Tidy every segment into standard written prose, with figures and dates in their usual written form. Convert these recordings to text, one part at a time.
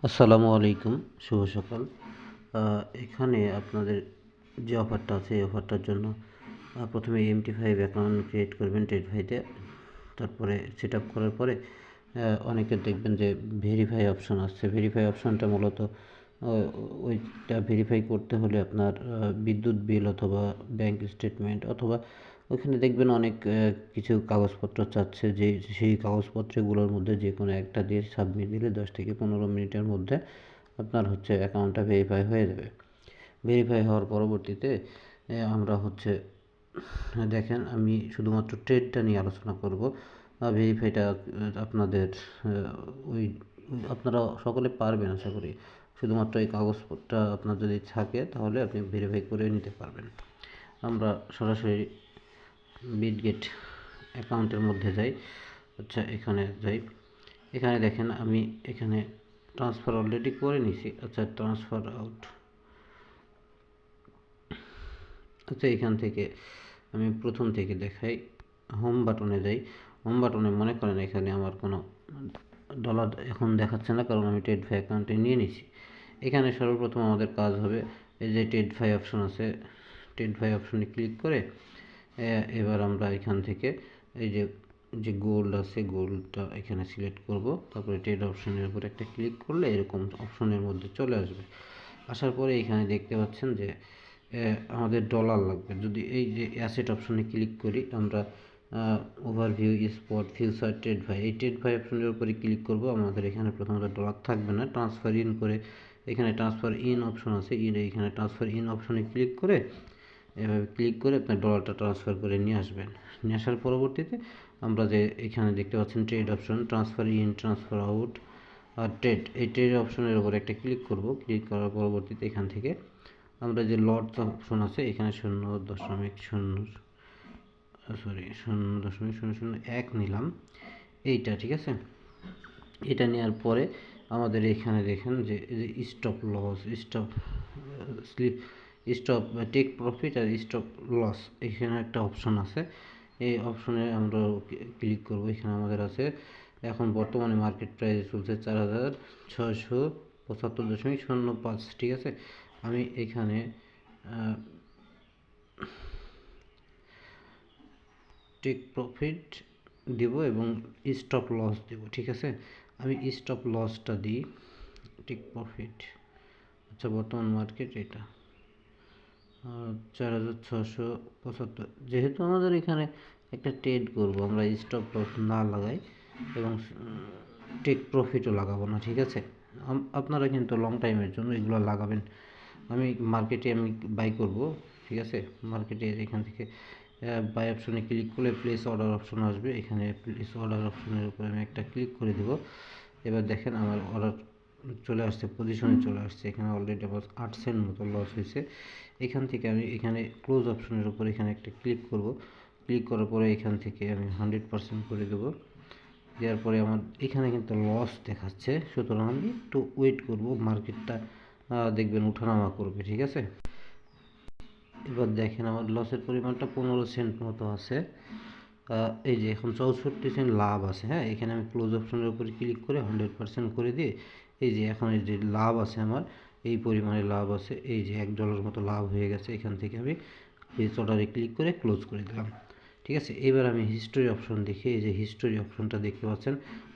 আসসালামু আলাইকুম, শুভ সকাল। এখানে আপনাদের যে অফারটা আছে এই অফারটার জন্য প্রথমে MT5 অ্যাকাউন্ট ক্রিয়েট করবেন ট্রেডফাইতে। তারপরে সেট আপ করার পরে অনেকে দেখবেন যে ভেরিফাই অপশন আসছে। ভেরিফাই অপশনটা মূলত ওইটা ভেরিফাই করতে হলে আপনার বিদ্যুৎ বিল অথবা ব্যাংক স্টেটমেন্ট অথবা ওইখানে দেখবেন অনেক কিছু কাগজপত্র চাচ্ছে, যে সেই কাগজপত্রগুলোর মধ্যে যে কোনো একটা দিয়ে সাবমিট দিলে 10 থেকে 15 মিনিটের মধ্যে আপনার অ্যাকাউন্টটা ভেরিফাই হয়ে যাবে। ভেরিফাই হওয়ার পরবর্তীতে আমরা দেখেন, আমি শুধুমাত্র ট্রেডটা নিয়ে আলোচনা করব। ভেরিফাইটা আপনাদের ওই আপনারা সকলে পারবেন আশা করি। শুধুমাত্র এই কাগজপত্রটা আপনার যদি থাকে তাহলে আপনি ভেরিফাই করে নিতে পারবেন। আমরা সরাসরি বিটগেট অ্যাকাউন্টের মধ্যে যাই। এখানে যাই। এখানে দেখেন আমি এখানে ট্রান্সফার অলরেডি করে নিছি। Transfer out. এখান থেকে আমি প্রথম থেকে দেখাই, হোম বাটনে যাই। হোম বাটনে মনে করেন এখানে আমার কোনো ডলার এখন দেখাচ্ছে না, কারণ আমি ট্রেডফাই অ্যাকাউন্টে নিয়ে নিছি। এখানে সর্বপ্রথম আমাদের কাজ হবে, এই যে ট্রেডফাই অপশন আছে, ট্রেডফাই অপশনে ক্লিক করে এবার আমরা এখান থেকে এই যে গোল্ড আছে, গোল্ডটা এখানে সিলেক্ট করব। তারপরে ট্রেড অপশনের উপর একটা ক্লিক করলে এরকম অপশনের মধ্যে চলে আসবে। আসার পরে এখানে দেখতে পাচ্ছেন যে আমাদের ডলার লাগবে। যদি এই যে অ্যাসেট অপশনে ক্লিক করি, আমরা ওভারভিউ, স্পট, ফিউচার, ট্রেডফাই, এই ট্রেডফাই অপশনের উপরে ক্লিক করব। আমাদের এখানে প্রথমত ডলার থাকবে না, ট্রান্সফার ইন করে এখানে ট্রান্সফার ইন অপশন আছে, এখানে ট্রান্সফার ইন অপশনে ক্লিক করে এভাবে ক্লিক করে আপনার ডলারটা ট্রান্সফার করে নিয়ে আসবেন। নিয়ে আসার পরবর্তীতে আমরা যে এখানে দেখতে পাচ্ছেন trade option, transfer in, transfer out আর ট্রেড, এই ট্রেড অপশনের উপর একটা ক্লিক করব। ক্লিক করার পরবর্তীতে এখান থেকে আমরা যে লট অপশন আছে এখানে 0.001 নিলাম, এইটা ঠিক আছে। এটা নেওয়ার পরে আমাদের এখানে দেখেন যে stop loss, stop take profit আর স্টপ লস, এখানে একটা অপশন আছে। এই অপশনে আমরা ক্লিক করব। এখানে আমাদের আছে এখন বর্তমানে মার্কেট প্রাইস চলছে 4675.05, ঠিক আছে। আমি এখানে টেক প্রফিট দিব এবং স্টপ লস দেব, ঠিক আছে। আমি স্টপ লসটা দিই, টেক প্রফিট। বর্তমান মার্কেট এটা 4675। যেহেতু আমাদের এখানে একটা ট্রেড করব, আমরা স্টপ লস না লাগাই এবং টেক প্রফিটও লাগাবো না, ঠিক আছে। আপনারা কিন্তু লং টাইমের জন্য এগুলো লাগাবেন। আমি বাই করব, ঠিক আছে। মার্কেটে এখান থেকে বাই অপশনে ক্লিক করলে প্লেস অর্ডার অপশন আসবে। এখানে প্লেস অর্ডার অপশনের উপরে আমি একটা ক্লিক করে দেব। এবার দেখেন আমার অর্ডার চলে আসছে, পজিশনে চলে আসছে। এখানে অলরেডি আমার 8 সেন্ট মতো লস হয়েছে। এখান থেকে আমি এখানে ক্লোজ অপশনের উপর এখানে একটা ক্লিক করব। ক্লিক করার পরে এখান থেকে আমি 100% করে দেবো। দেওয়ার পরে আমার এখানে কিন্তু লস দেখাচ্ছে, সুতরাং আমি একটু ওয়েট করব। মার্কেটটা দেখবেন উঠানামা করবে, ঠিক আছে। এবার দেখেন আমার লসের পরিমাণটা 15 সেন্ট মতো আছে। এই যে এখন 64 সেন্ট লাভ আছে। হ্যাঁ, এখানে আমি ক্লোজ অপশনের উপরে ক্লিক করে 100% করে দিয়ে এই যে এখন এই যে লাভ আছে আমার, এই পরিমাণে লাভ আছে, এই যে $1 মতো লাভ হয়ে গেছে। এখান থেকে আমি প্লেস অর্ডারে ক্লিক করে ক্লোজ করে দিলাম, ঠিক আছে। এবার আমি হিস্টোরি অপশন দেখি। এই যে হিস্টোরি অপশনটা দেখতে পাচ্ছেন,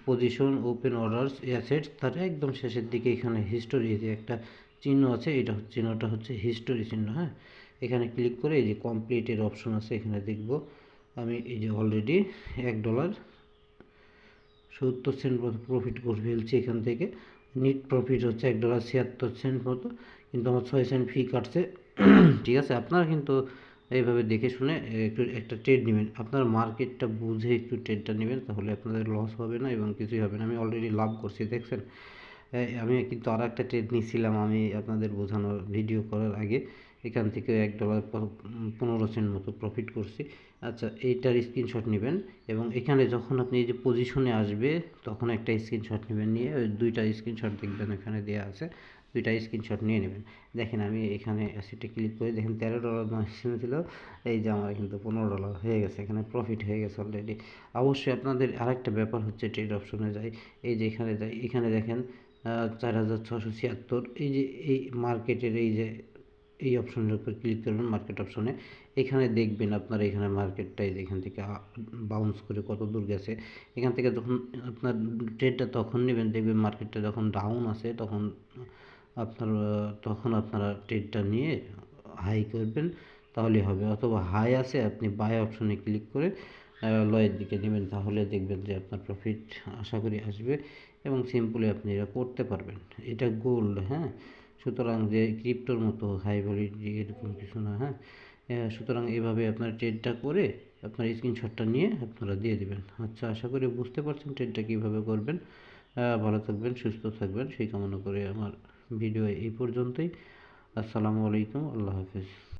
পজিশন, ওপেন অর্ডারস, অ্যাসেটস, তার একদম শেষের দিকে এখানে হিস্টোরি যে একটা চিহ্ন আছে, এটা চিহ্নটা হচ্ছে হিস্টোরি চিহ্ন। হ্যাঁ, এখানে ক্লিক করে এই যে কমপ্লিটের অপশন আছে, এখানে দেখব আমি এই যে অলরেডি $1.70 মতো প্রফিট করে ফেলছি। এখান থেকে নিট প্রফিট হচ্ছে $1.76 মতো, কিন্তু আমার 6 সেন্ট ফি কাটছে, ঠিক আছে। আপনারা কিন্তু এইভাবে দেখে শুনে একটু একটা ট্রেড নেবেন, আপনার মার্কেটটা বুঝে একটু ট্রেডটা নেবেন, তাহলে আপনাদের লস হবে না এবং কিছুই হবে না। আমি অলরেডি লাভ করছি, দেখছেন। আমি কিন্তু আর একটা ট্রেড নিয়েছিলাম আমি আপনাদের বোঝানোর ভিডিও করার আগে। এখান থেকে $1.15 মতো প্রফিট করছি। এইটার স্ক্রিনশট নেবেন এবং এখানে যখন আপনি এই যে পজিশনে আসবে তখন একটা স্ক্রিনশট নেবেন, নিয়ে ওই 2টা স্ক্রিনশট দেখবেন এখানে দেওয়া আছে, 2টা স্ক্রিনশট নিয়ে নেবেন। দেখেন আমি এখানে অ্যাসেটে ক্লিক করে দেখেন $13 ছিল, এই যে আমার কিন্তু $15 হয়ে গেছে, এখানে প্রফিট হয়ে গেছে অলরেডি। অবশ্যই আপনাদের আরেকটা ব্যাপার হচ্ছে, ট্রেড অপশনে যাই, এই যে এখানে যাই, এখানে দেখেন 4676, এই যে এই মার্কেটের এই অপশনের উপর ক্লিক করবেন, মার্কেট অপশনে। এখানে দেখবেন আপনার এখানে মার্কেটটা এই যে এখান থেকে বাউন্স করে কত দূর গেছে। এখান থেকে যখন আপনার ট্রেডটা তখন নেবেন, দেখবেন মার্কেটটা যখন ডাউন আছে তখন আপনারা ট্রেডটা নিয়ে হাই করবেন, তাহলেই হবে। অথবা হাই আছে, আপনি বাই অপশনে ক্লিক করে লয়ের দিকে নেবেন, তাহলে দেখবেন যে আপনার প্রফিট আশা করি আসবে এবং সিম্পলি আপনি এটা করতে পারবেন। এটা গোল্ড, হ্যাঁ। সুতরাং যে ক্রিপ্টোর মতো হাই ভ্যালিডিটি এরকম কিছু না, হ্যাঁ। সুতরাং এভাবে আপনার ট্রেডটা করে আপনার স্ক্রিনশটটা নিয়ে আপনারা দিয়ে দেবেন। আচ্ছা, আশা করি বুঝতে পারছেন ট্রেডটা কীভাবে করবেন। ভালো থাকবেন, সুস্থ থাকবেন, সেই কামনা করে আমার ভিডিও এই পর্যন্তই। আসসালামু আলাইকুম, আল্লাহ হাফিজ।